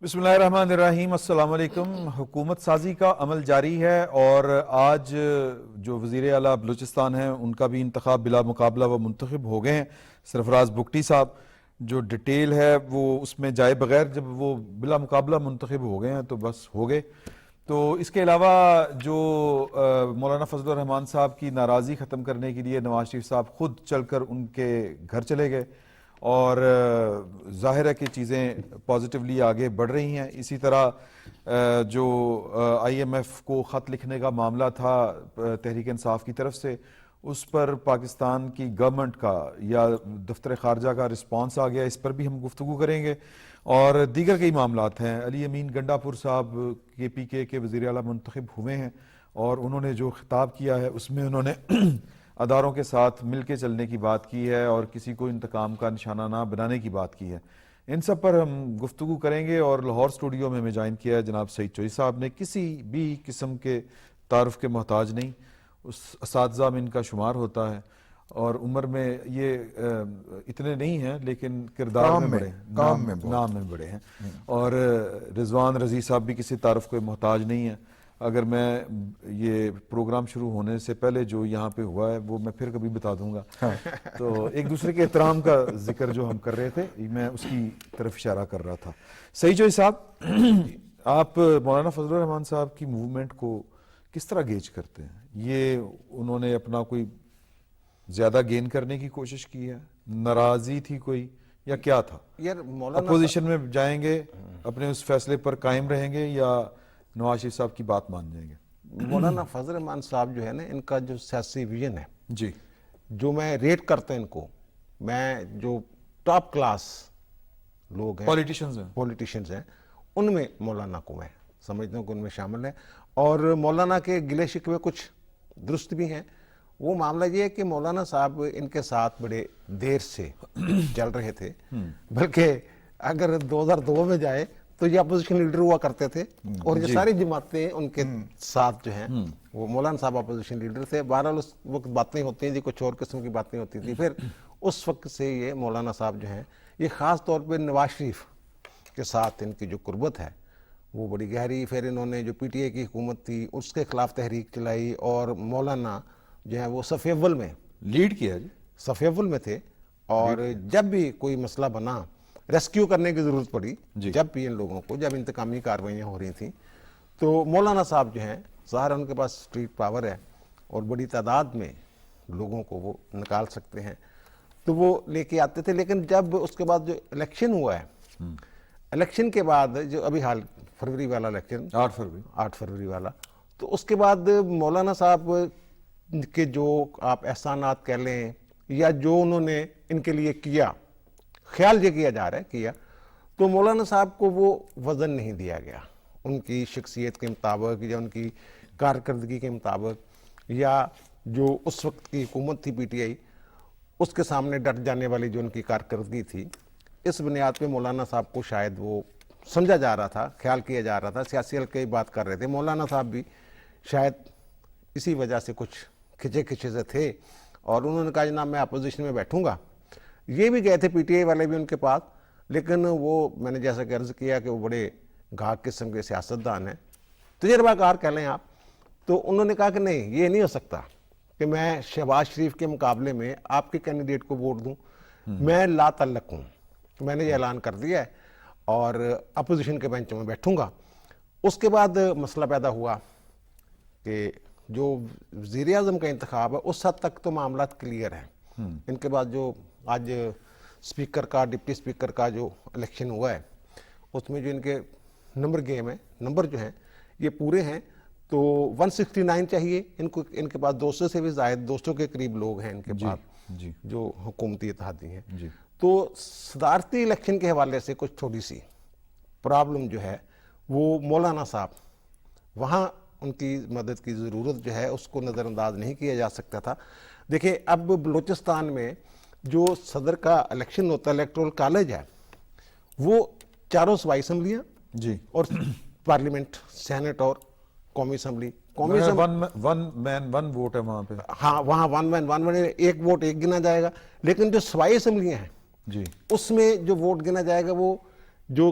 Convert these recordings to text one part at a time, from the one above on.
بسم اللہ الرحمن الرحیم، السلام علیکم۔ حکومت سازی کا عمل جاری ہے اور آج جو وزیر اعلیٰ بلوچستان ہیں ان کا بھی انتخاب بلا مقابلہ وہ منتخب ہو گئے ہیں، سرفراز بگٹی صاحب۔ جو ڈیٹیل ہے وہ اس میں جائے بغیر جب وہ بلا مقابلہ منتخب ہو گئے ہیں تو بس ہو گئے۔ تو اس کے علاوہ جو مولانا فضل الرحمان صاحب کی ناراضی ختم کرنے کے لیے نواز شریف صاحب خود چل کر ان کے گھر چلے گئے اور ظاہر ہے کہ چیزیں پازیٹیولی آگے بڑھ رہی ہیں۔ اسی طرح جو آئی ایم ایف کو خط لکھنے کا معاملہ تھا تحریک انصاف کی طرف سے، اس پر پاکستان کی گورنمنٹ کا یا دفتر خارجہ کا رسپانس آ گیا، اس پر بھی ہم گفتگو کریں گے۔ اور دیگر کئی معاملات ہیں۔ علی امین گنڈا پور صاحب پی کے وزیر اعلیٰ منتخب ہوئے ہیں اور انہوں نے جو خطاب کیا ہے اس میں انہوں نے اداروں کے ساتھ مل کے چلنے کی بات کی ہے اور کسی کو انتقام کا نشانہ نہ بنانے کی بات کی ہے۔ ان سب پر ہم گفتگو کریں گے۔ اور لاہور اسٹوڈیو میں ہمیں جوائن کیا ہے جناب سعید چوئی صاحب نے، کسی بھی قسم کے تعارف کے محتاج نہیں، اس اساتذہ میں ان کا شمار ہوتا ہے اور عمر میں یہ اتنے نہیں ہیں لیکن کردار میں بڑے ہیں، نام میں بڑے ہیں۔ اور رضوان رضی صاحب بھی کسی تعارف کے محتاج نہیں ہیں۔ اگر میں یہ پروگرام شروع ہونے سے پہلے جو یہاں پہ ہوا ہے وہ میں پھر کبھی بتا دوں گا۔ تو ایک دوسرے کے احترام کا ذکر جو ہم کر رہے تھے میں اس کی طرف اشارہ کر رہا تھا۔ سعید چوئی صاحب، آپ مولانا فضل الرحمان صاحب کی موومنٹ کو کس طرح گیج کرتے ہیں؟ یہ انہوں نے اپنا کوئی زیادہ گین کرنے کی کوشش کی ہے، ناراضی تھی کوئی، یا کیا تھا؟ یار مولانا اپوزیشن میں جائیں گے، اپنے اس فیصلے پر قائم رہیں گے یا نواز شریف صاحب کی بات مان جائیں گے؟ مولانا فضل الرحمان صاحب جو ہے نا، ان کا جو سیاسی ویژن ہے، جی، جو میں ریٹ کرتا ہوں ان کو، میں جو ٹاپ کلاس لوگ ہیں، پولیٹیشنز ہیں، ان میں مولانا کو میں سمجھتا ہوں کہ ان میں شامل ہے۔ اور مولانا کے گلے شکوے کچھ درست بھی ہیں۔ وہ معاملہ یہ ہے کہ مولانا صاحب ان کے ساتھ بڑے دیر سے چل رہے تھے، بلکہ اگر 2002 میں جائے تو یہ اپوزیشن لیڈر ہوا کرتے تھے اور یہ ساری جماعتیں ان کے ساتھ جو ہیں، وہ مولانا صاحب اپوزیشن لیڈر تھے۔ بہرحال اس وقت باتیں ہوتی ہیں جی، کچھ اور قسم کی باتیں ہوتی تھی۔ پھر اس وقت سے یہ مولانا صاحب جو ہیں، یہ خاص طور پہ نواز شریف کے ساتھ ان کی جو قربت ہے وہ بڑی گہری۔ پھر انہوں نے جو پی ٹی آئی کی حکومت تھی اس کے خلاف تحریک چلائی اور مولانا جو ہے وہ صف اول میں لیڈ کیا جی، صف اول میں تھے۔ اور جب بھی کوئی مسئلہ بنا، ریسکیو کرنے کی ضرورت پڑی، جب بھی ان لوگوں کو، جب انتقامی کاروائیاں ہو رہی تھیں، تو مولانا صاحب جو ہیں، ظاہر ان کے پاس اسٹریٹ پاور ہے اور بڑی تعداد میں لوگوں کو وہ نکال سکتے ہیں، تو وہ لے کے آتے تھے۔ لیکن جب اس کے بعد جو الیکشن ہوا ہے، الیکشن کے بعد جو ابھی حال فروری والا الیکشن، 8 فروری والا، تو اس کے بعد مولانا صاحب کے جو آپ احسانات کہہ لیں یا جو انہوں نے ان کے لیے کیا، خیال یہ کیا جا رہا ہے کیا، تو مولانا صاحب کو وہ وزن نہیں دیا گیا ان کی شخصیت کے مطابق یا ان کی کارکردگی کے مطابق، یا جو اس وقت کی حکومت تھی پی ٹی آئی، اس کے سامنے ڈٹ جانے والی جو ان کی کارکردگی تھی، اس بنیاد پہ مولانا صاحب کو شاید وہ سمجھا جا رہا تھا، خیال کیا جا رہا تھا، سیاسی حلقے بات کر رہے تھے۔ مولانا صاحب بھی شاید اسی وجہ سے کچھ کھچے سے تھے اور انہوں نے کہا جناب میں اپوزیشن میں بیٹھوں گا۔ یہ بھی گئے تھے پی ٹی آئی والے بھی ان کے پاس، لیکن وہ میں نے جیسا کہ عرض کیا کہ وہ بڑے گھاگ قسم کے سیاستدان ہیں، تجربہ کار کہہ لیں آپ، تو انہوں نے کہا کہ نہیں، یہ نہیں ہو سکتا کہ میں شہباز شریف کے مقابلے میں آپ کے کینڈیڈیٹ کو ووٹ دوں، میں لا تعلق ہوں، میں نے یہ اعلان کر دیا ہے اور اپوزیشن کے بینچوں میں بیٹھوں گا۔ اس کے بعد مسئلہ پیدا ہوا کہ جو وزیر اعظم کا انتخاب ہے اس حد تک تو معاملات کلیئر ہیں۔ ان کے بعد جو آج اسپیکر کا، ڈپٹی اسپیکر کا جو الیکشن ہوا ہے، اس میں جو ان کے نمبر گیم ہے، نمبر جو ہیں یہ پورے ہیں، تو 169 چاہیے ان کو، ان کے پاس 200 سے بھی زائد، 200 کے قریب لوگ ہیں ان کے پاس جو حکومتی اتحادی ہیں۔ تو صدارتی الیکشن کے حوالے سے کچھ تھوڑی سی پرابلم جو ہے وہ مولانا صاحب، وہاں ان کی مدد کی ضرورت جو ہے اس کو نظر انداز نہیں کیا جا سکتا تھا۔ دیکھیں اب بلوچستان میں جو صدر کا الیکشن ہوتا ہے، الیکٹورل کالج ہے، وہ 4 صوبائی اسمبلیاں اور پارلیمنٹ، سینٹ اور قومی اسمبلی، ون مین ون ووٹ ہے وہاں پہ، ہاں وہاں ون مین ون مین، ایک ووٹ ایک گنا جائے گا۔ لیکن جو صوبائی اسمبلیاں ہیں اس میں جو ووٹ گنا جائے گا وہ جو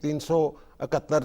371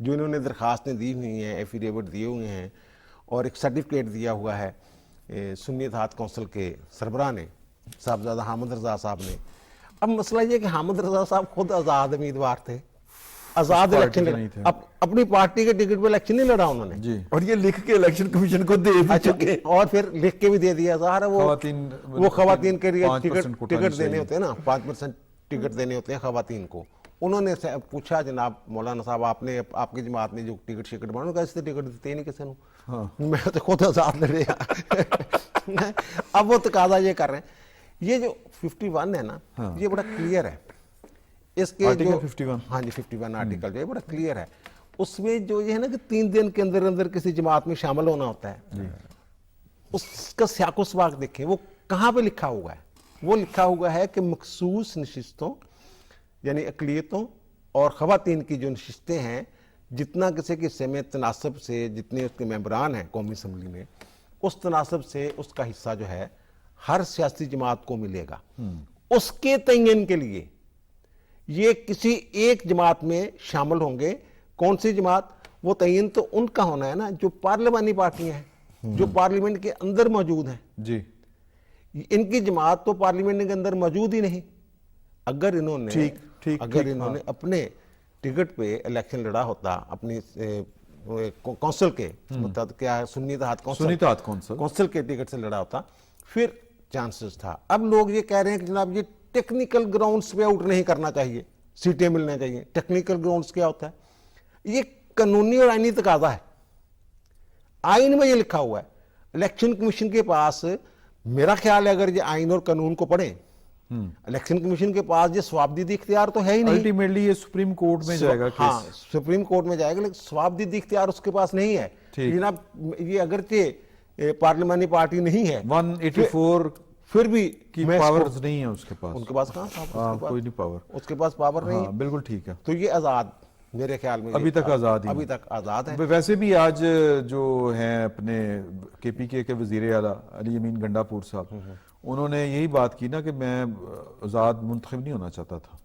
جو انہوں نے درخواستیں دی ہوئی ہیں، ایفیڈیوٹ دیے ہوئے ہیں اور ایک سرٹیفکیٹ دیا ہوا ہے سنی اتحاد کونسل کے سربراہ نے، صاحبزادہ حامد رضا صاحب نے. اب مسئلہ یہ کہ حامد رضا صاحب خود آزاد امیدوار تھے، آزاد الیکشن لڑا، اپنی پارٹی کے ٹکٹ پہ الیکشن نہیں لڑا انہوں نے جی، اور یہ لکھ کے الیکشن کمیشن کو دے بھی چکے. اور پھر لکھ کے بھی دے دیا. ظاہر ہے وہ خواتین کے لیے 5% ٹکٹ دینے ہوتے ہیں نا، 5% ٹکٹ دینے ہوتے ہیں خواتین کو. انہوں نے پوچھا جناب مولانا صاحب آپ نے آپ کی جماعت نے جو ٹکٹ شکٹ بنا کہا اس سے ٹکٹ دیتے ہی نہیں کسی نے، میں تو خود آزاد لڑے. اب وہ تقاضا یہ کر رہے ہیں. یہ جو 51 ہے نا یہ بڑا کلیئر ہے، اس کے جو 51 ہاں جی 51 آرٹیکل جو ہے بڑا کلیئر ہے. اس میں جو یہ ہے نا کہ 3 دن کے اندر اندر کسی جماعت میں شامل ہونا ہوتا ہے، اس کا سیاق و سباق دیکھیں وہ کہاں پہ لکھا ہوا ہے. وہ لکھا ہوا ہے کہ مخصوص نشستوں یعنی اقلیتوں اور خواتین کی جو نشستیں ہیں، جتنا کسی کے حصے میں تناسب سے جتنے اس کے ممبران ہیں قومی اسمبلی میں، اس تناسب سے اس کا حصہ جو ہے ہر سیاسی جماعت کو ملے گا. اس کے تعین کے لیے یہ کسی ایک جماعت میں شامل ہوں گے. کون سی جماعت؟ وہ تعین تو ان کا ہونا ہے نا جو پارلیمانی پارٹیاں ہیں، جو پارلیمنٹ کے اندر موجود ہیں. جی، ان کی جماعت تو پارلیمنٹ کے اندر موجود ہی نہیں. اگر انہوں نے اپنے ٹکٹ پہ الیکشن لڑا ہوتا اپنی کونسل کے مطلب کیا سنی اتحاد کونسل کے ٹکٹ سے لڑا ہوتا پھر چانسز تھا. اب لوگ یہ کہہ رہے ہیں کہ جناب یہ ٹیکنیکل گراؤنڈز پہ آؤٹ نہیں کرنا چاہیے، سیٹیں ملنا چاہیے. ٹیکنیکل گراؤنڈز کیا ہوتا ہے؟ یہ قانونی اور آئینی تقاضا ہے. آئین میں یہ لکھا ہوا ہے. الیکشن کمیشن کے پاس میرا خیال ہے اگر یہ آئین اور قانون کو پڑھیں، الیکشن کمیشن کے پاس یہ ثوابدیدی اختیار تو ہے ہی نہیں. الٹیمیٹلی یہ سپریم کورٹ میں جائے گا. ہاں سپریم کورٹ میں جائے گا، لیکن ثوابدیدی اختیار اس کے پاس نہیں ہے. جناب یہ اگرچہ پارلیمانی پارٹی نہیں ہے، 184 پھر بھی کی پاورز نہیں ہے اس کے پاس. ان کے پاس کہاں کوئی نہیں پاور، اس کے پاس پاور نہیں. بالکل ٹھیک ہے. تو یہ آزاد میرے خیال میں ابھی تک آزاد ہے. ویسے بھی آج جو ہیں اپنے کے پی کے وزیر اعلیٰ علی امین گنڈا پور صاحب، انہوں نے یہی بات کی نا کہ میں آزاد منتخب نہیں ہونا چاہتا تھا.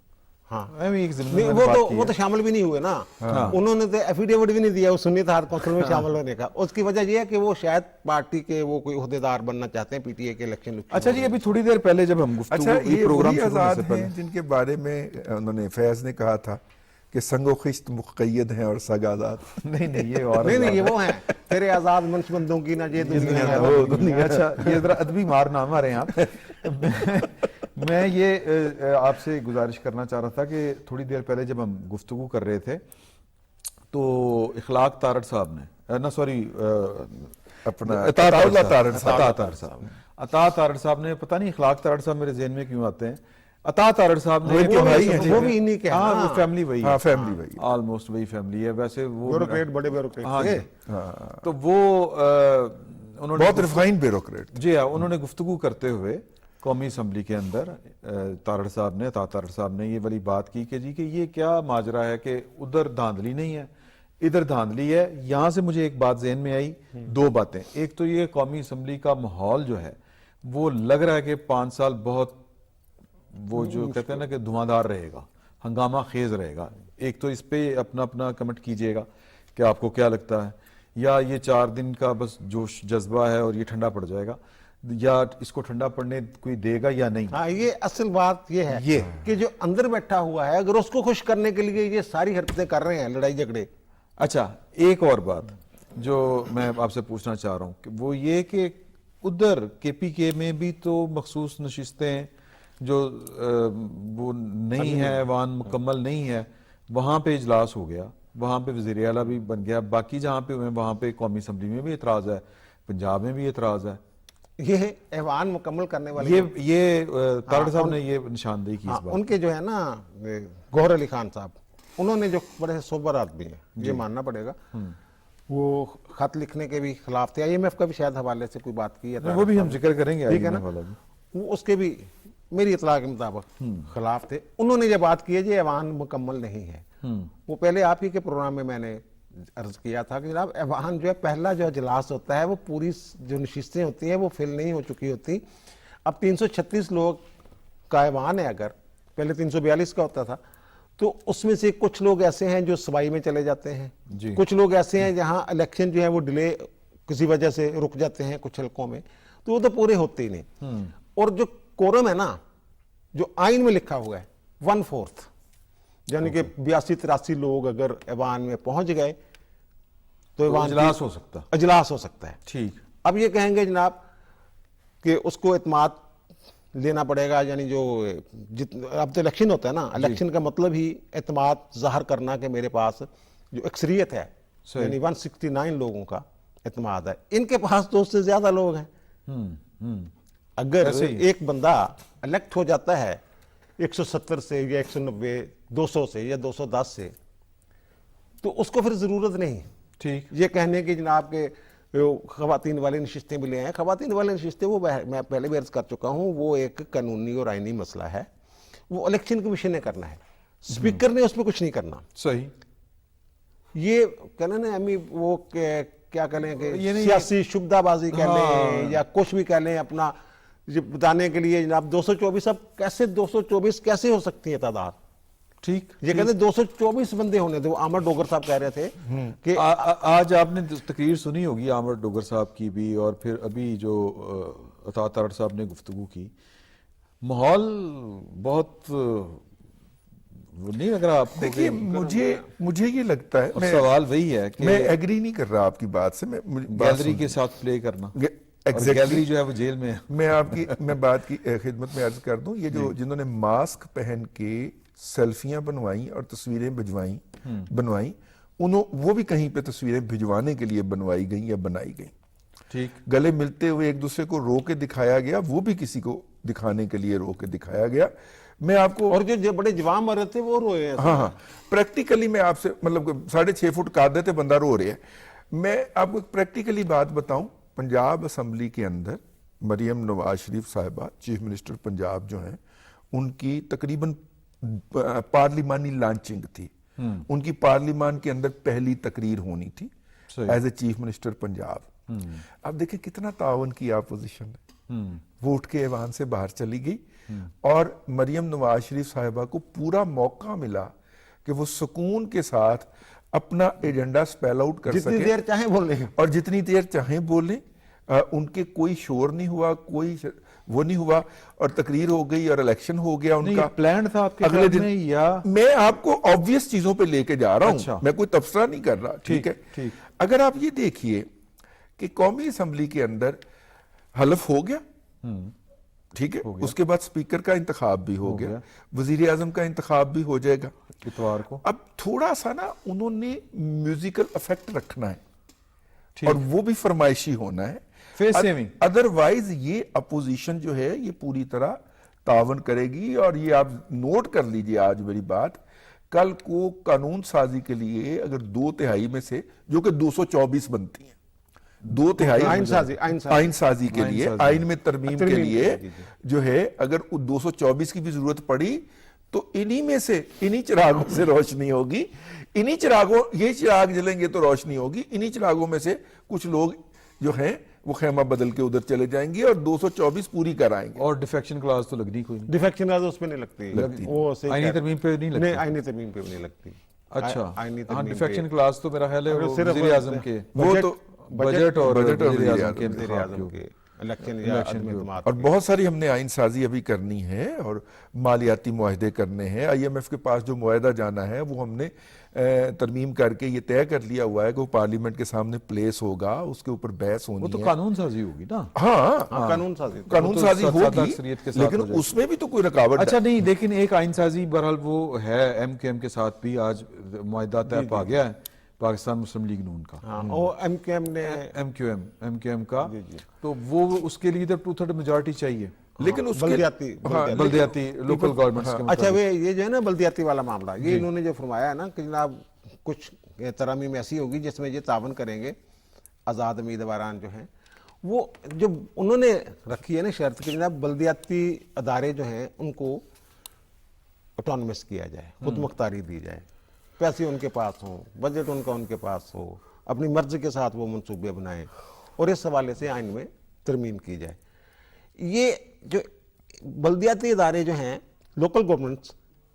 وہ تو شامل بھی نہیں ہوئے نا. انہوں نے تو ایفیڈیوٹ بھی نہیں دیا اس سنی اتحاد کونسل میں شامل ہونے کا. اس کی وجہ یہ ہے کہ وہ شاید پارٹی کے وہ کوئی عہدیدار بننا چاہتے ہیں، پی ٹی اے کے الیکشن. اچھا جی، ابھی تھوڑی دیر پہلے جب ہم اچھا یہ وہی آزاد ہیں جن کے بارے میں انہوں نے فیض نے کہا تھا کہ سنگ و خشت مقید ہیں اور سگ آزاد. نہیں یہ اور نہیں یہ وہ ہیں تیرے آزاد منش بندوں کی نہ یہ دنیا. اچھا یہ ذرا ادبی مار نہ مارے آپ. میں یہ آپ سے گزارش کرنا چاہ رہا تھا کہ تھوڑی دیر پہلے جب ہم گفتگو کر رہے تھے تو اخلاق تارڑ صاحب نے عطا تارڑ صاحب نے، پتہ نہیں اخلاق تارڑ صاحب میرے ذہن میں کیوں آتے ہیں، عطا تارڑ صاحب نے وہ بھی انہی کے وہ فیملی وہی ہاں فیملی وہی آلموسٹ وہی فیملی ہے. ویسے وہ بیوروکریٹ بڑے بیوروکریٹ تھے. تو وہ انہوں نے بہت ریفائنڈ بیوروکریٹ. جی ہاں، انہوں نے گفتگو کرتے ہوئے قومی اسمبلی کے اندر تارڑ صاحب نے، عطا تارڑ صاحب نے یہ والی بات کی کہ جی کہ یہ کیا ماجرا ہے کہ ادھر دھاندلی نہیں ہے ادھر دھاندلی ہے. یہاں سے مجھے ایک بات ذہن میں آئی، 2 باتیں. ایک تو یہ قومی اسمبلی کا ماحول جو ہے وہ لگ رہا ہے کہ 5 سال بہت وہ جو کہتے ہیں نا کہ دھواں رہے گا، ہنگامہ خیز رہے گا. ایک تو اس پہ اپنا کمنٹ کیجئے گا کہ آپ کو کیا لگتا ہے، یا یہ 4 دن کا بس جوش جذبہ ہے اور یہ ٹھنڈا پڑ جائے گا، یا اس کو ٹھنڈا پڑنے کوئی دے گا یا نہیں. ہاں یہ اصل بات یہ ہے کہ جو اندر بیٹھا ہوا ہے اگر اس کو خوش کرنے کے لیے یہ ساری حرکتیں کر رہے ہیں، لڑائی جھگڑے. اچھا ایک اور بات جو میں آپ سے پوچھنا چاہ رہا ہوں کہ وہ یہ کہ ادھر کے پی کے میں بھی تو مخصوص نشستیں جو وہ نہیں ہے، ایوان مکمل نہیں ہے، وہاں پہ اجلاس ہو گیا، وہاں پہ وزیر اعلیٰ بھی بن گیا، باقی جہاں پہ ہوئے وہاں پہ قومی اسمبلی میں بھی اعتراض ہے، پنجاب میں بھی اعتراض ہے. یہ ایوان مکمل کرنے والے یہ تارڑ صاحب نے یہ نشاندہی کی اس بات. ان کے جو ہے نا گوہر علی خان صاحب، انہوں نے جو بڑے سوبر آدمی ہیں یہ ماننا پڑے گا، وہ خط لکھنے کے بھی خلاف تھے. IMF کا بھی شاید حوالے سے کوئی بات کی ہے، وہ بھی ہم ذکر کریں گے. ٹھیک ہے نا، وہ اس کے بھی میری اطلاع کے مطابق خلاف تھے. انہوں نے یہ بات کی ہے یہ ایوان مکمل نہیں ہے. وہ پہلے آپ ہی کے پروگرام میں میں نے عرض کیا تھا کہ جناب ایوان جو ہے پہلا جو اجلاس ہوتا ہے وہ پوری جو نشستیں ہوتی ہیں وہ فل نہیں ہو چکی ہوتی. اب 336 لوگ کا ایوان ہے، اگر پہلے 342 کا ہوتا تھا تو اس میں سے کچھ لوگ ایسے ہیں جو سبائی میں چلے جاتے ہیں, کچھ لوگ ایسے ہیں جہاں الیکشن جو ہے وہ ڈیلے کسی وجہ سے رک جاتے ہیں کچھ حلقوں میں, تو وہ تو پورے ہوتے ہی نہیں. اور جو کورم ہے نا, جو آئین میں لکھا ہوا ہے 1/4, یعنی کہ 82-83 لوگ اگر ایوان میں پہنچ گئے تو ایوان اجلاس ہو سکتا, اجلاس ہو سکتا ہے. ٹھیک. اب یہ کہیں گے جناب کہ اس کو اعتماد لینا پڑے گا, یعنی جو اب تو الیکشن ہوتا ہے نا, الیکشن کا مطلب ہی اعتماد ظاہر کرنا کہ میرے پاس جو اکثریت ہے, یعنی 169 لوگوں کا اعتماد ہے. ان کے پاس تو اس سے زیادہ لوگ ہیں. اگر ایک بندہ الیکٹ ہو جاتا ہے 170 سے یا 190, 200 سے یا 210 سے, تو اس کو پھر ضرورت نہیں ٹھیک یہ کہنے کی جناب کہ خواتین والی نشستیں بھی لے ہیں. خواتین والی نشستیں وہ میں پہلے بھی عرض کر چکا ہوں, وہ ایک قانونی اور آئینی مسئلہ ہے, وہ الیکشن کمیشن نے کرنا ہے, اسپیکر نے اس پہ کچھ نہیں کرنا. صحیح. یہ کہنا نا امی وہ کیا کہہ لیں کہ سیاسی شبدہ بازی کہہ لیں یا کچھ بھی کہہ لیں اپنا بتانے کے لیے جناب 224. اب کیسے 224 کیسے ہو سکتی ہے تعداد؟ ٹھیک. یہ کہتے ہیں 224 بندے ہونے تھے. وہ عامر ڈوگر صاحب کہہ رہے تھے کہ آج آپ نے تقریر سنی ہوگی عامر ڈوگر صاحب کی بھی, اور پھر ابھی جو عطا تارڑ صاحب نے گفتگو کی, ماحول بہت نہیں لگ رہا آپ کو؟ دیکھیے مجھے یہ لگتا ہے, سوال وہی ہے کہ میں ایگری نہیں کر رہا آپ کی بات سے. گیلری کے ساتھ پلے کرنا, گیلری جو ہے وہ جیل میں ہے. میں بات کی خدمت میں عرض کر دوں, یہ جو جنہوں نے ماسک پہن کے سیلفیاں بنوائیں اور تصویریں بنوائیں, وہ بھی کہیں پہ تصویریں بھجوانے کے لیے بنوائی گئیں یا بنائی گئیں. ٹھیک. گلے ملتے ہوئے ایک دوسرے کو رو کے دکھایا گیا, وہ بھی کسی کو دکھانے کے لیے رو کے دکھایا گیا. میں آپ کو, اور جو بڑے جوان مرد تھے وہ روئے ہیں. ہاں پریکٹیکلی میں آپ سے, مطلب 6.5 فٹ قاعدے تھے, بندہ رو رہے ہیں. میں آپ کو پریکٹیکلی بات بتاؤں, پنجاب اسمبلی کے اندر مریم نواز شریف صاحبہ چیف منسٹر پنجاب جو ہیں, ان کی تقریباً پارلیمانی لانچنگ تھی. ان کی پارلیمان کے اندر پہلی تقریر ہونی تھی as a chief minister Punjab. اب دیکھیں کتنا تعاون کیا اپوزیشن نے, وہ اٹھ کے ایوان سے باہر چلی گئی, اور مریم نواز شریف صاحبہ کو پورا موقع ملا کہ وہ سکون کے ساتھ اپنا ایجنڈا سپیل آؤٹ کر سکیں, جتنی دیر چاہیں بولیں, اور جتنی دیر چاہیں بولیں. ان کے کوئی شور نہیں ہوا, کوئی وہ نہیں ہوا, اور تقریر ہو گئی اور الیکشن ہو گیا. ان کا پلان تھا آپ کے اگلے دن, یا میں آپ کو آبویس چیزوں پہ لے کے جا رہا ہوں, میں کوئی تبصرہ نہیں کر رہا. ٹھیک ہے. اگر آپ یہ دیکھیے کہ قومی اسمبلی کے اندر حلف ہو گیا, ٹھیک ہے, اس کے بعد اسپیکر کا انتخاب بھی ہو گیا, وزیر اعظم کا انتخاب بھی ہو جائے گا اتوار کو. اب تھوڑا سا نا انہوں نے میوزیکل افیکٹ رکھنا ہے, اور وہ بھی فرمائشی ہونا ہے. ادروائز یہ اپوزیشن جو ہے یہ پوری طرح تعاون کرے گی. اور یہ آپ نوٹ کر لیجئے آج میری بات, کل کو قانون سازی کے لیے اگر 2/3 میں سے, جو کہ 224 بنتی ہیں, 2/3 آئین سازی کے لیے, آئین میں ترمیم کے لیے جو ہے, اگر 224 کی بھی ضرورت پڑی تو انہی میں سے, انہی چراغوں سے روشنی ہوگی. انہی چراغوں, یہ چراغ جلیں گے تو روشنی ہوگی. انہی چراغوں میں سے کچھ لوگ جو ہیں وہ خیمہ بدل کے ادھر چلے جائیں گے اور 224 پوری کرائیں گے. اور ڈیفیکشن کلاس تو لگنی کوئی نہیں. ڈیفیکشن کلاس اس میں نہیں لگتی, وہ آئینی ترمیم پہ نہیں لگتی. آئینی ترمیم پہ نہیں لگتی. اچھا, ہاں ڈیفیکشن کلاس تو میرا خیال ہے وزیر اعظم کے, وہ تو بجٹ اور وزیر اعظم کے اعظم کے الیکشن یا عدم اعتماد. اور بہت ساری ہم نے آئین سازی ابھی کرنی ہے, اور مالیاتی معاہدے کرنے ہیں. آئی ایم ایف کے پاس جو معاہدہ جانا ہے وہ ہم نے ترمیم کر کے یہ طے کر لیا ہوا ہے کہ وہ پارلیمنٹ کے سامنے پلیس ہوگا, اس کے اوپر بحث ہونی ہے. وہ تو قانون سازی ہوگی نا. ہاں قانون سازی ہوگی, لیکن اس میں بھی تو کوئی رکاوٹ. اچھا نہیں, لیکن ایک آئین سازی بہرحال وہ ہے ایم کیو ایم کے ساتھ بھی آج معاہدہ طے پا گیا ہے, پاکستان مسلم لیگ نون کا. ایم کیو ایم کا, تو وہ اس کے لیے تو 2/3 میجارٹی چاہیے. لیکن اس بلدیاتی لوکل گورنمنٹس کے. اچھا یہ جو ہے نا بلدیاتی والا معاملہ, یہ انہوں نے جو فرمایا ہے نا کہ جناب کچھ ترامیم ایسی ہوگی جس میں یہ تعاون کریں گے آزاد امیدواران جو ہیں, وہ جو انہوں نے رکھی ہے نا شرط کہ جناب بلدیاتی ادارے جو ہیں ان کو اٹانومس کیا جائے, خود مختاری دی جائے, پیسے ان کے پاس ہوں, بجٹ ان کے پاس ہو, اپنی مرضی کے ساتھ وہ منصوبے بنائیں, اور اس حوالے سے آئین میں ترمیم کی جائے. یہ جو بلدیاتی ادارے جو ہیں لوکل گورنمنٹس,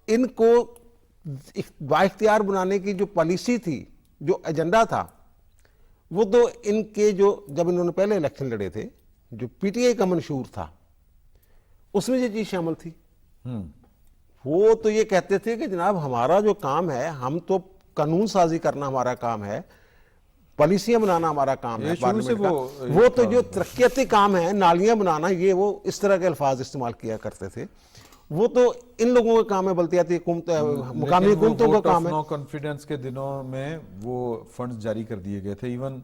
ان کو بااختیار بنانے کی جو پالیسی تھی, جو ایجنڈا تھا, وہ تو ان کے جو جب انہوں نے پہلے الیکشن لڑے تھے, جو پی ٹی آئی کا منشور تھا اس میں یہ چیز شامل تھی. وہ تو یہ کہتے تھے کہ جناب ہمارا جو کام ہے, ہم تو قانون سازی کرنا ہمارا کام ہے, پالیسیاں بنانا ہمارا کام ہے پارلیمنٹ کا. وہ تو جو ترقیاتی کام ہے, نالیاں بنانا, یہ وہ اس طرح کے الفاظ استعمال کیا کرتے تھے. وہ تو ان لوگوں کا کام ہے, بلدیاتی حکومت, مقامی حکومتوں کا کام ہے. نو کانفیڈنس کے دنوں میں وہ فنڈز جاری کر دیے گئے تھے, ایون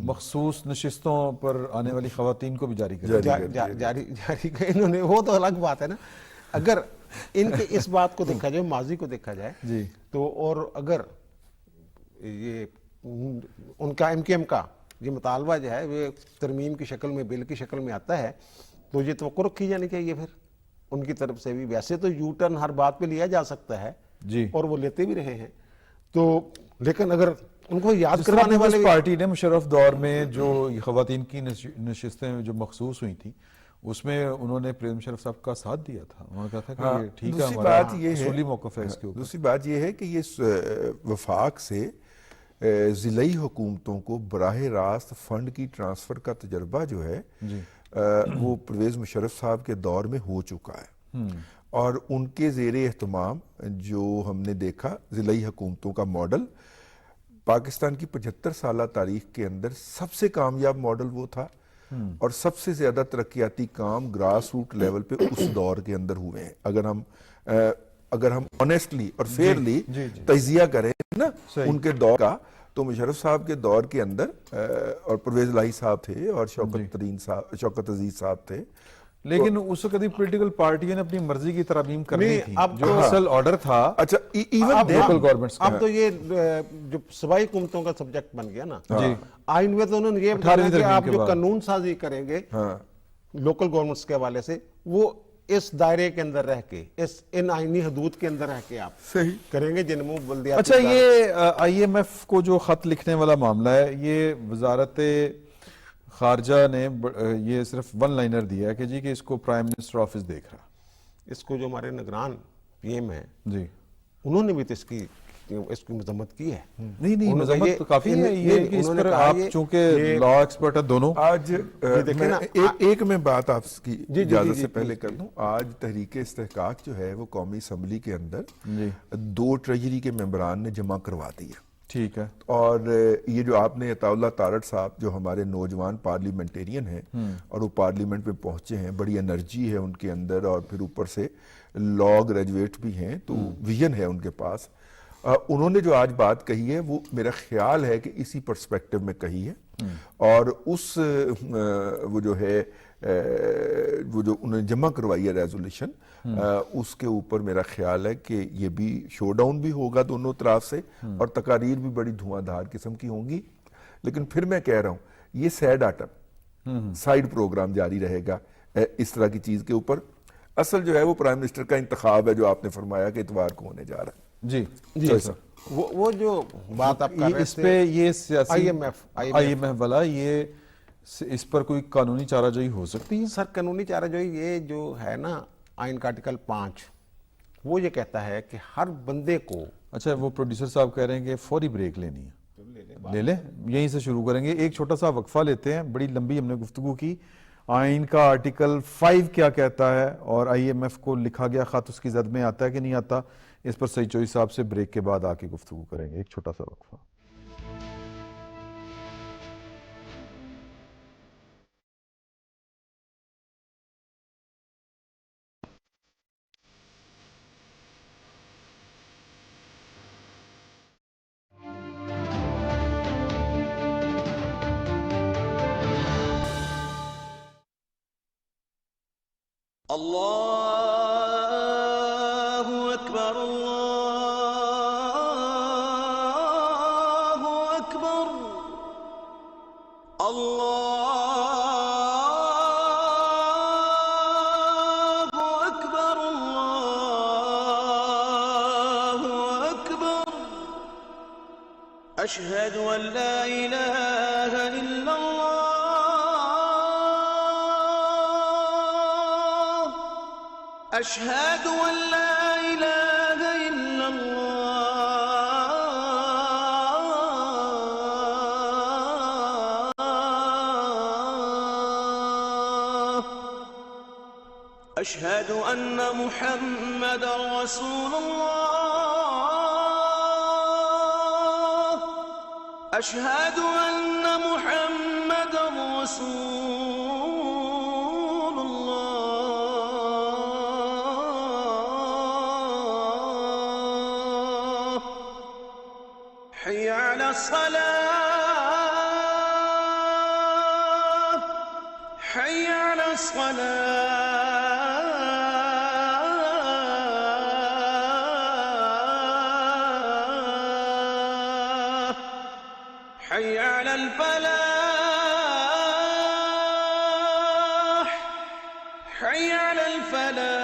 مخصوص نشستوں پر آنے والی خواتین کو بھی جاری کر جاری انہوں نے. وہ تو الگ بات ہے نا. اگر ان کے اس بات کو دیکھا جائے, ماضی کو دیکھا جائے تو, اور اگر یہ ان کا ایم کیو ایم کا یہ مطالبہ جو ہے وہ ترمیم کی شکل میں, بل کی شکل میں آتا ہے, تو یہ توقع رکھی جانی چاہیے پھر ان کی طرف سے بھی. ویسے تو یو ٹرن ہر بات پہ لیا جا سکتا ہے اور وہ لیتے بھی رہے ہیں, تو لیکن اگر ان کو یاد کروانے والے پارٹی نے مشرف دور میں جو خواتین کی نشستیں جو مخصوص ہوئی تھیں, اس میں انہوں نے پریزیڈنٹ مشرف صاحب کا ساتھ دیا تھا. انہوں نے کہا تھا کہ یہ ٹھیک ہے, ہمارا اصولی موقف ہے اس کے اوپر. دوسری بات یہ ہے کہ یہ وفاق سے ضلعی حکومتوں کو براہ راست فنڈ کی ٹرانسفر کا تجربہ جو ہے وہ پرویز مشرف صاحب کے دور میں ہو چکا ہے, اور ان کے زیر اہتمام جو ہم نے دیکھا ضلعی حکومتوں کا ماڈل, پاکستان کی 75 سالہ تاریخ کے اندر سب سے کامیاب ماڈل وہ تھا, اور سب سے زیادہ ترقیاتی کام گراس روٹ لیول پہ اس دور کے اندر ہوئے ہیں. اگر ہم آنیسٹلی اور فیئرلی تجزیہ کریں نا ان کے دور کا, تو مشرف صاحب کے دور کے اندر, اور پرویز الہی صاحب تھے اور شوکت عزیز صاحب تھے, لیکن اس وقت پولیٹیکل پارٹیوں نے اپنی مرضی کی ترمیم کرنی تھی. جو اصل آرڈر تھا, اچھا ایون لوکل گورنمنٹس کا, اب تو یہ جو صوبائی حکومتوں کا سبجیکٹ بن گیا نا. آئین میں تو انہوں نے یہ بتایا کہ آپ جو قانون سازی کریں گے لوکل گورنمنٹس کے حوالے سے, وہ اس دائرے کے اندر رہ کے, ان آئینی حدود کے اندر رہ کے آپ کریں گے جن میں بلدیاتی. اچھا, یہ آئی ایم ایف کو جو خط لکھنے والا معاملہ ہے, یہ وزارت خارجہ نے یہ صرف ون لائنر دیا ہے کہ جی کہ اس کو پرائم منسٹر آفس دیکھ رہا. اس کو جو ہمارے نگران پی ایم ہیں جی, انہوں نے بھی تو اس کی مذمت کی ہے. نہیں مذمت تو کافی ہے یہ کہ اس پر آپ چونکہ لا ایکسپرٹ ہے دونوں. آج ایک میں بات آپ کی اجازت سے پہلے کر دوں. آج تحریک استحقاق جو ہے وہ قومی اسمبلی کے اندر 2 ٹریجری کے ممبران نے جمع کروا دی ہے. ٹھیک ہے. اور یہ جو آپ نے عطا اللہ تارڑ صاحب جو ہمارے نوجوان پارلیمنٹیرین ہیں اور وہ پارلیمنٹ میں پہنچے ہیں, بڑی انرجی ہے ان کے اندر, اور پھر اوپر سے لا گریجویٹ بھی ہیں, تو ویژن ہے ان کے پاس. انہوں نے جو آج بات کہی ہے وہ میرا خیال ہے کہ اسی پرسپیکٹو میں کہی ہے, اور اس وہ جو ہے وہ جو انہوں نے جمع کروائی ہے ریزولوشن, اس کے اوپر میرا خیال ہے کہ یہ بھی شو ڈاؤن بھی ہوگا دونوں طرف سے, اور تقاریر بھی بڑی دھواں دھار قسم کی ہوں گی. لیکن پھر میں کہہ رہا ہوں یہ سیڈ آٹم سائیڈ پروگرام جاری رہے گا اس طرح کی چیز کے اوپر. اصل جو ہے وہ پرائم منسٹر کا انتخاب ہے جو آپ نے فرمایا کہ اتوار کو ہونے جا رہا ہے. جی سر, وہ جو بات آپ کر رہے اس پہ یہ سیاسی آئی ایم ایف والا, یہ اس پر کوئی قانونی چارہ جوئی ہو سکتی ہے؟ سر قانونی چارہ جوئی یہ جو ہے نا, آئین کا آرٹیکل 5 وہ یہ کہتا ہے کہ ہر بندے کو. اچھا, وہ پروڈیوسر صاحب کہہ رہے ہیں کہ فوری بریک لینی ہے, لے لیں, یہیں سے شروع کریں گے. ایک چھوٹا سا وقفہ لیتے ہیں, بڑی لمبی ہم نے گفتگو کی. آئین کا آرٹیکل 5 کیا کہتا ہے, اور آئی ایم ایف کو لکھا گیا خط اس کی زد میں آتا ہے کہ نہیں آتا, اس پر سعید چوئی صاحب سے بریک کے بعد آ کے گفتگو کریں گے. ایک چھوٹا سا وقفہ. اللہ اکبر اللہ اکبر اللہ اکبر اللہ اکبر اشہد ان لا الہ الا اللہ أشهد أن لا إله إلا الله أشهد أن محمد رسول الله أشهد أن محمد رسول الله حي على الصلاة حي على الصلاة حي على الفلاح حي على الفلاح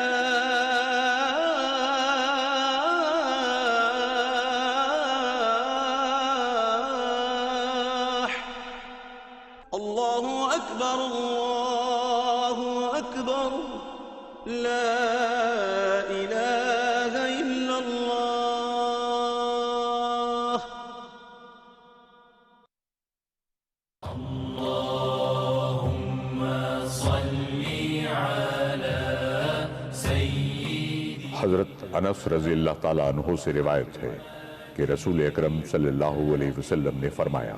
الله أكبر الله أكبر لا إله إلا الله حضرت انس رضی اللہ تعالیٰ عنہ سے روایت ہے کہ رسول اکرم صلی اللہ علیہ وسلم نے فرمایا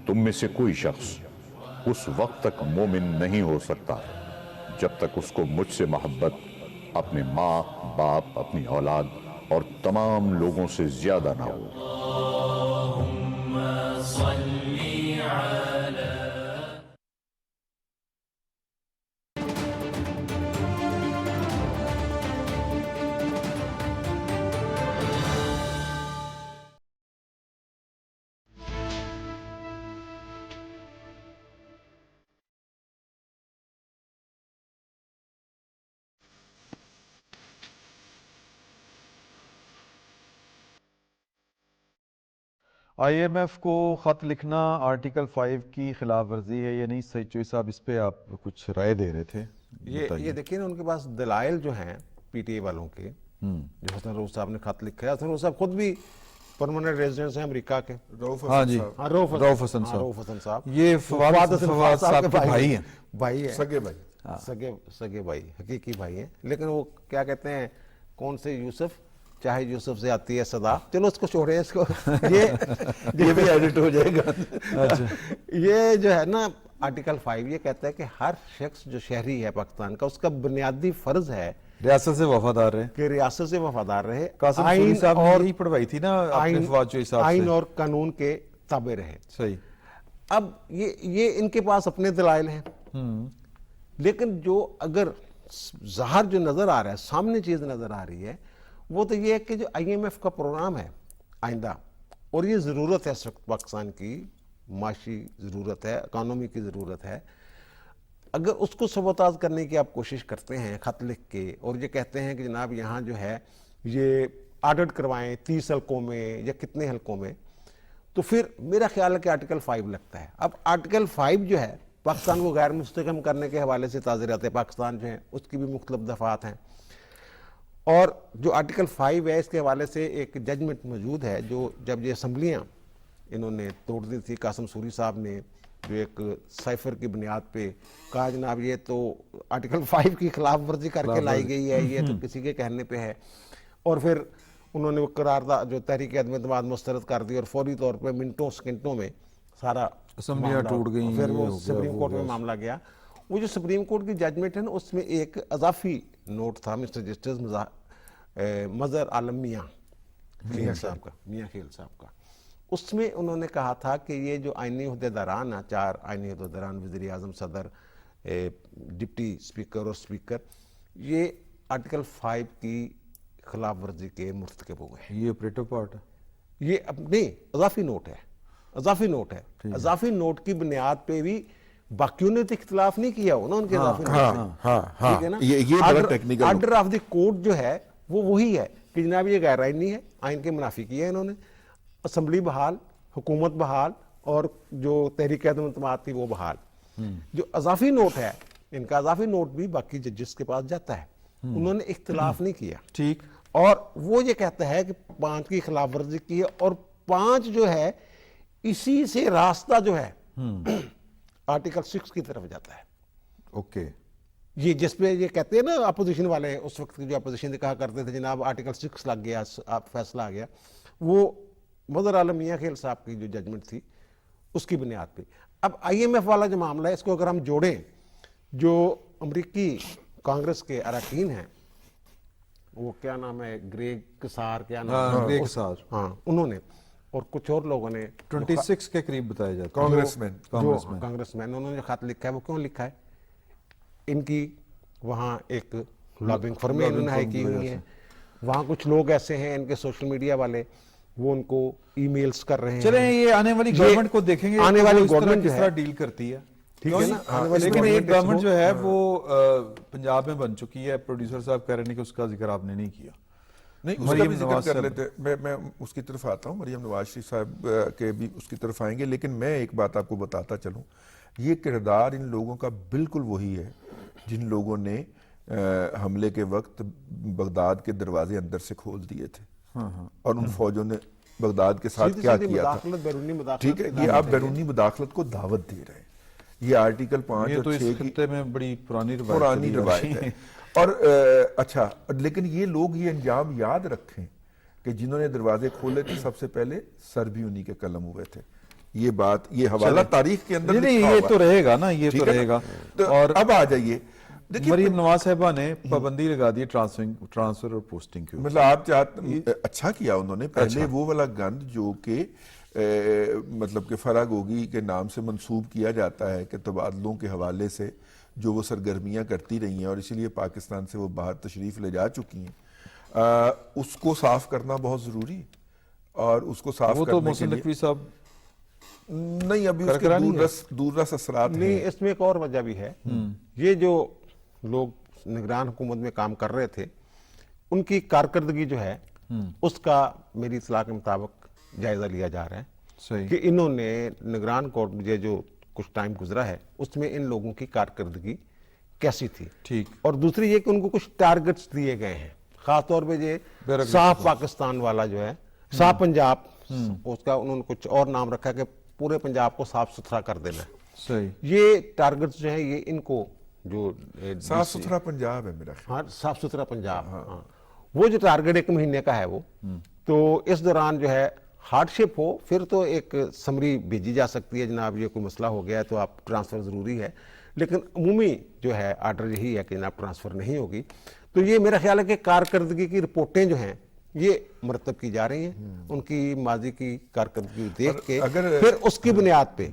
تم میں سے کوئی شخص اس وقت تک مومن نہیں ہو سکتا جب تک اس کو مجھ سے محبت اپنے ماں باپ اپنی اولاد اور تمام لوگوں سے زیادہ نہ ہو. آئی ایم ایف کو خط لکھنا آرٹیکل 5 کی خلاف ورزی ہے یا نہیں؟ سعید چوئی صاحب اس پہ آپ کچھ رائے دے رہے تھے. یہ دیکھیں نا ان کے پاس دلائل جو ہیں پی ٹی اے والوں کے جو حسن روف صاحب نے خط لکھا ہے. حسن روف صاحب خود بھی پرماننٹ ریزیڈنٹ ہیں امریکہ کے. ہاں جی روف حسن صاحب یہ فواد صاحب کے بھائی ہیں. بھائی ہیں سگے بھائی سگے بھائی حقیقی بھائی ہیں. لیکن وہ کیا کہتے ہیں کون سے یوسف چاہے یوسف سے آتی ہے صدا. چلو اس کو چھوڑیں اس کو یہ بھی ایڈٹ ہو جائے گا. یہ جو ہے نا آرٹیکل 5 یہ کہتا ہے کہ ہر شخص جو شہری ہے پاکستان کا اس کا بنیادی فرض ہے ریاست سے وفادار رہے کہ ریاست سے وفادار رہے. قاسم سوری صاحب نے یہی پڑھوائی تھی نا اپنے فواد چوئی صاحب سے. آئین اور قانون کے تابع رہے. صحیح. اب یہ ان کے پاس اپنے دلائل ہیں لیکن جو اگر ظاہر جو نظر آ رہا ہے سامنے چیز نظر آ رہی ہے وہ تو یہ ہے کہ جو آئی ایم ایف کا پروگرام ہے آئندہ اور یہ ضرورت ہے اس وقت پاکستان کی معاشی ضرورت ہے اکانومی کی ضرورت ہے. اگر اس کو سبوتاژ کرنے کی آپ کوشش کرتے ہیں خط لکھ کے اور یہ کہتے ہیں کہ جناب یہاں جو ہے یہ آڈٹ کروائیں 30 حلقوں میں یا کتنے حلقوں میں تو پھر میرا خیال ہے کہ آرٹیکل 5 لگتا ہے. اب آرٹیکل 5 جو ہے پاکستان کو غیر مستحکم کرنے کے حوالے سے تعزیرات پاکستان جو ہیں اس کی بھی مختلف دفعات ہیں. اور جو آرٹیکل 5 ہے اس کے حوالے سے ایک ججمنٹ موجود ہے جو جب یہ اسمبلیاں انہوں نے توڑ دی تھی قاسم سوری صاحب نے جو ایک سائفر کی بنیاد پہ کہا جناب یہ تو آرٹیکل 5 کی خلاف ورزی کر کے لائی گئی ہے یہ تو کسی کے کہنے پہ ہے. اور پھر انہوں نے وہ قرارداد جو تحریک عدم اعتماد مسترد کر دی اور فوری طور پہ منٹوں سیکنڈوں میں سارا اسمبلیاں ٹوٹ گئیں. پھر وہ سپریم کورٹ میں معاملہ گیا. وہ جو سپریم کورٹ کی ججمنٹ ہے نا اس میں ایک اضافی نوٹ تھا مسٹر جسٹس مظہر عالم میاں خیل صاحب کا. اس میں انہوں نے کہا تھا کہ یہ جو آئینی عہدیداران ہیں 4 آئینی عہدیداران وزیر اعظم صدر ڈپٹی اسپیکر اور اسپیکر یہ آرٹیکل 5 کی خلاف ورزی کے مرتکب ہو گئے. یہ آپریٹو پارٹ ہے یہ نہیں اضافی نوٹ ہے. اضافی نوٹ کی بنیاد پہ بھی باقیوں نے تو اختلاف نہیں کیا ہو نا ان کے اضافی note. Order of the court جو ہے وہ وہی ہے کہ جناب یہ غیر آئینی ہے آئین کے منافی کیا ہے انہوں نے. اسمبلی بحال حکومت بحال اور جو تحریک عدم اعتماد تھی وہ بحال. جو اضافی نوٹ ہے ان کا اضافی نوٹ بھی باقی ججز کے پاس جاتا ہے. انہوں نے اختلاف نہیں کیا. ٹھیک. اور وہ یہ کہتا ہے کہ 5 کی خلاف ورزی کی ہے اور 5 جو ہے اسی سے راستہ جو ہے آرٹیکل 6 کی طرف جاتا ہے. اوکے. یہ جس پہ یہ کہتے ہیں نا اپوزیشن والے، اس وقت جو اپوزیشن کہا کرتے تھے جناب آرٹیکل 6 لگ گیا، فیصلہ آ گیا، وہ مظہر عالم میاں خیل صاحب کی جو ججمنٹ تھی اس کی بنیاد پہ. اب IMF والا جو معاملہ ہے، اس کو اگر ہم جوڑیں، جو امریکی کانگریس کے اراکین ہیں، وہ کیا نام ہے، گریگ کسار، کیا نام ہے، گریگ کسار، ہاں، انہوں نے اور کچھ اور لوگوں نے 26 کے قریب بتایا جاتا ہے. کانگریس مین، کانگریس مین، انہوں نے خط لکھا ہے. وہ کیوں لکھا ہے؟ ان کی وہاں ایک لابنگ فرمیں انہوں نے ہائی کی ہوئی ہیں، وہاں کچھ لوگ ایسے ہیں ان کے سوشل میڈیا والے، وہ ان کو ای میلز کر رہے ہیں. چلیں یہ آنے والی گورنمنٹ کو دیکھیں گے، آنے والی وہ اس طرح گورنمنٹ کس جو طرح ہے ڈیل کرتی ہے. ٹھیک ہے نا، لیکن ایک گورنمنٹ جو ہے وہ پنجاب میں بن چکی ہے. پروڈیوسر صاحب کہہ رہے ہیں کہ اس کا ذکر آپ نے نہیں کیا. نہیں، اس کا بھی ذکر کر لیتے. میں اس کی طرف آتا ہوں، مریم نواز شریف صاحب کے بھی اس کی طرف آئیں گے، لیکن میں ایک بات آپ کو بتاتا چلوں، یہ کردار ان لوگوں کا بالکل وہی ہے جن لوگوں نے حملے کے وقت بغداد کے دروازے اندر سے کھول دیے تھے، اور ان فوجوں نے بغداد کے ساتھ کیا کیا تھا. ٹھیک ہے، یہ آپ بیرونی مداخلت کو دعوت دے رہے ہیں. یہ آرٹیکل 5 اور 6 کی خطے میں بڑی پرانی روایت ہے. اور اچھا، لیکن یہ لوگ یہ انجام یاد رکھیں کہ جنہوں نے دروازے کھولے تھے سب سے پہلے سر بھی انہی کے قلم ہوئے تھے. یہ بات، یہ حوالہ تاریخ کے اندر نہیں، یہ تو رہے گا نا، یہ تو رہے گا. اور اب آ جائیے، مریم نواز صاحبہ نے پابندی لگا دی ٹرانسفر اور پوسٹنگ کی. مطلب آپ چاہتے، اچھا کیا انہوں نے. پہلے وہ والا گند جو کہ مطلب کہ فرح گوگی کے نام سے منسوب کیا جاتا ہے کہ تبادلوں کے حوالے سے جو وہ سرگرمیاں کرتی رہی ہیں اور اسی لیے پاکستان سے وہ باہر تشریف لے جا چکی ہیں، اس کو صاف کرنا بہت ضروری. اور اس کو صاف وہ تو کرنے کے محسن لیے نقوی صاحب نہیں، ابھی اس کے دور رس اثرات ہیں. نہیں، اس میں ایک اور وجہ بھی ہے. یہ جو لوگ نگران حکومت میں کام کر رہے تھے، ان کی کارکردگی جو ہے اس کا میری اطلاع کے مطابق جائزہ لیا جا رہا ہے. صحیح. کہ انہوں نے نگران کورٹ میں جو کچھ ٹائم گزرا ہے اس میں ان لوگوں کی کارکردگی کیسی تھی. ٹھیک. اور دوسری یہ کہ ان کو کچھ ٹارگٹس دیے گئے ہیں، خاص طور پہ یہ صاف پاکستان والا جو ہے، صاف پنجاب، اس کا انہوں نے کچھ اور نام رکھا کہ پورے پنجاب کو صاف ستھرا کر دینا ہے. صحیح. یہ ٹارگٹس جو ہیں یہ ان کو جو صاف ستھرا پنجاب ہے میرا خیال. ہاں، صاف ستھرا پنجاب، ہاں، وہ جو ٹارگٹ 1 مہینے کا ہے وہ، تو اس دوران جو ہے ہارڈ شپ ہو پھر تو ایک سمری بھیجی جا سکتی ہے، جناب یہ کوئی مسئلہ ہو گیا ہے تو آپ ٹرانسفر ضروری ہے. لیکن عمومی جو ہے آرڈر یہی ہے کہ جناب ٹرانسفر نہیں ہوگی. تو یہ میرا خیال ہے کہ کارکردگی کی رپورٹیں جو ہیں یہ مرتب کی جا رہی ہیں، ان کی ماضی کی کارکردگی دیکھ کے پھر اس کی بنیاد پہ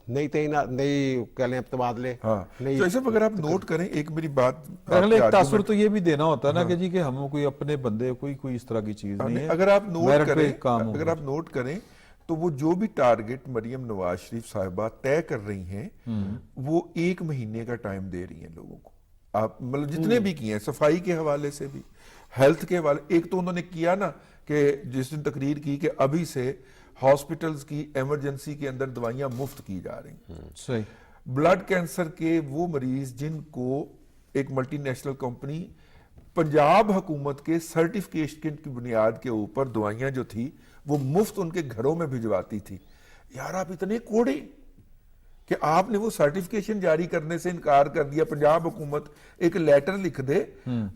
نئی کہہ لیں تبادلے. ہاں، تو ایسے اگر آپ نوٹ کریں، ایک میری بات، ایک تاثر تو یہ بھی دینا ہوتا ہے نا کہ جی کہ ہم کوئی اپنے بندے کوئی اس طرح کی چیز نہیں ہے. اگر آپ نوٹ کریں تو وہ جو بھی ٹارگٹ مریم نواز شریف صاحبہ طے کر رہی ہیں وہ 1 مہینے کا ٹائم دے رہی ہیں لوگوں کو. آپ مطلب جتنے بھی کیے ہیں، صفائی کے حوالے سے بھی، ہیلتھ کے حوالے، ایک تو انہوں نے کیا نا کہ جس دن تقریر کی کہ ابھی سے ہاسپٹلز کی ایمرجنسی کے اندر دوائیاں مفت کی جا رہی ہیں. صحیح. بلڈ کینسر کے وہ مریض جن کو ایک ملٹی نیشنل کمپنی پنجاب حکومت کے سرٹیفکیشن کی بنیاد کے اوپر دوائیاں جو تھی وہ مفت ان کے گھروں میں بھجواتی تھی. یار آپ اتنے کوڑے کہ آپ نے وہ سرٹیفکیشن جاری کرنے سے انکار کر دیا. پنجاب حکومت ایک لیٹر لکھ دے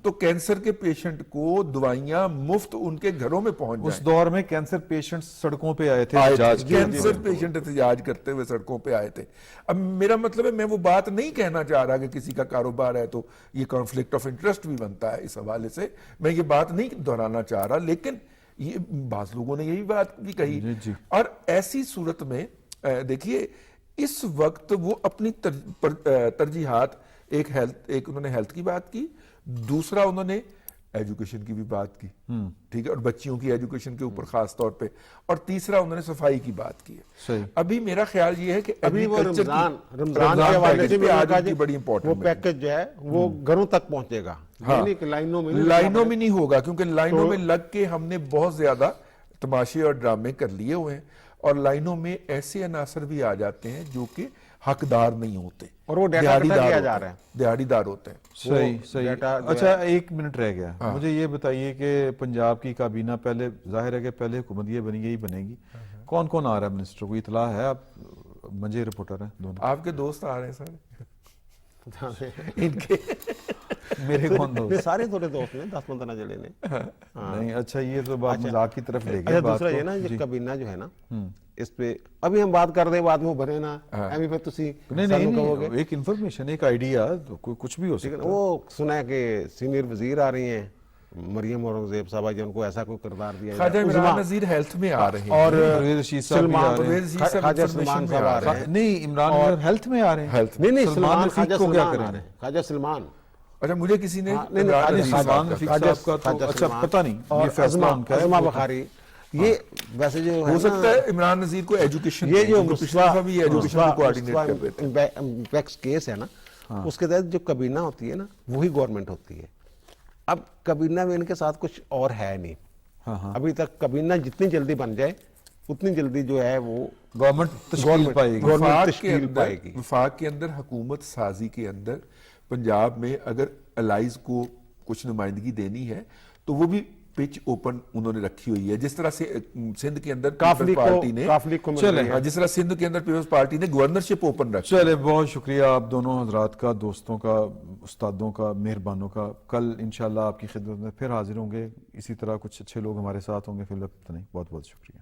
تو کینسر کے پیشنٹ کو دوائیاں مفت ان کے گھروں میں پہنچ جائیں. اس دور میں کینسر پیشنٹ سڑکوں پہ آئے تھے، کینسر پیشنٹ احتجاج کرتے ہوئے سڑکوں پہ آئے تھے. اب میرا مطلب ہے میں وہ بات نہیں کہنا چاہ رہا کہ کسی کا کاروبار ہے تو یہ کانفلکٹ آف انٹرسٹ بھی بنتا ہے. اس حوالے سے میں یہ بات نہیں دہرانا چاہ رہا، لیکن یہ بعض لوگوں نے یہی بات بھی کہی. اور ایسی صورت میں دیکھیے اس وقت وہ اپنی ترجیحات، ایک انہوں نے ہیلتھ کی بات کی، دوسرا انہوں نے ایجوکیشن کی بھی بات کی، ٹھیک ہے، اور بچیوں کی ایجوکیشن کے اوپر خاص طور پہ، اور تیسرا انہوں نے صفائی کی بات کی ہے. ابھی میرا خیال یہ ہے کہ ابھی وہ رمضان کے حوالے سے بھی آج بڑی وہ امپورٹنٹ پیکج جو ہے وہ گھروں تک پہنچے گا، یعنی کہ لائنوں میں نہیں ہوگا، کیونکہ لائنوں میں لگ کے ہم نے بہت زیادہ تماشے اور ڈرامے کر لیے ہوئے ہیں، اور لائنوں میں ایسے عناصر بھی آ جاتے ہیں جو کہ حقدار نہیں ہوتے، اور وہ ڈیٹا دیا جا رہا ہے، دیہڑی دار ہوتے ہیں. صحیح. اچھا 1 منٹ رہ گیا، مجھے یہ بتائیے کہ پنجاب کی کابینہ پہلے ظاہر ہے کہ پہلے حکومت یہ بنی یہی بنے گی، کون کون آ رہا ہے منسٹر؟ کوئی اطلاع ہے؟ آپ منجے رپورٹر ہیں دونوں. آپ کے دوست آ رہے ہیں سر. ان کے میرے کون دوست؟ سارے تھوڑے دوست نے 10-15 جنے نے. نہیں اچھا یہ تو بات مذاق کی طرف لے گئے اچھا بات دوسرا کو. یہ نا یہ کابینہ جو ہے نا اس پہ ابھی ہم بات کر رہے ہیں بعد میں بھرے نا ایویں پھر تسی نہیں نہیں ایک انفارمیشن ایک آئیڈیا کچھ بھی ہو سکتا ہے. وہ سنا ہے کہ سینئر وزیر آ رہی ہیں مریم اورنگزیب صاحبہ جی ان کو ایسا کوئی کردار دیا خواجہ عمران نذیر ہیلتھ میں آ رہے ہیں اور پرویز رشید صاحب بھی آ رہے ہیں. خواجہ سلمان صاحب آ رہے ہیں. نہیں عمران اور ہیلتھ میں آ رہے ہیں. نہیں سلمان خواجہ رفیق کو کیا سلمان کریں؟ آ رہے ہیں. خواجہ سلمان اچھا مجھے کسی نے سلمان رفیق صاحب کا تو اچھا پتہ نہیں یہ فیصلہ ان کا ہے. عظمہ بخاری یہ ویسے جو ہو سکتا ہے عمران نذیر کو ایجوکیشن یہ جو پچھلے دفعہ بھی ایجوکیشن کو کوآرڈینیٹ کر رہے تھے. امپیکس کیس ہے نا اس کے تحت جو کابینہ ہوتی ہے نا وہی گورنمنٹ ہوتی ہے. اب کابینہ میں ان کے ساتھ کچھ اور ہے نہیں. ابھی تک کابینہ جتنی جلدی بن جائے اتنی جلدی جو ہے وہ گورنمنٹ تشکیل پائے گی. گورنمنٹ تشکیل پائے گی. وفاق کے اندر حکومت سازی کے اندر پنجاب میں اگر الائز کو کچھ نمائندگی دینی ہے تو وہ بھی پچ اوپن انہوں نے رکھی ہوئی ہے. جس طرح سے سندھ کے اندر پیپلز پارٹی نے جس طرح سندھ کے اندر پیپلز پارٹی نے گورنرشپ اوپن رکھی. چلے بہت شکریہ آپ دونوں حضرات کا, دوستوں کا, استادوں کا, مہربانوں کا. کل انشاءاللہ آپ کی خدمت میں پھر حاضر ہوں گے. اسی طرح کچھ اچھے لوگ ہمارے ساتھ ہوں گے. فی الوقت نہیں. بہت بہت شکریہ.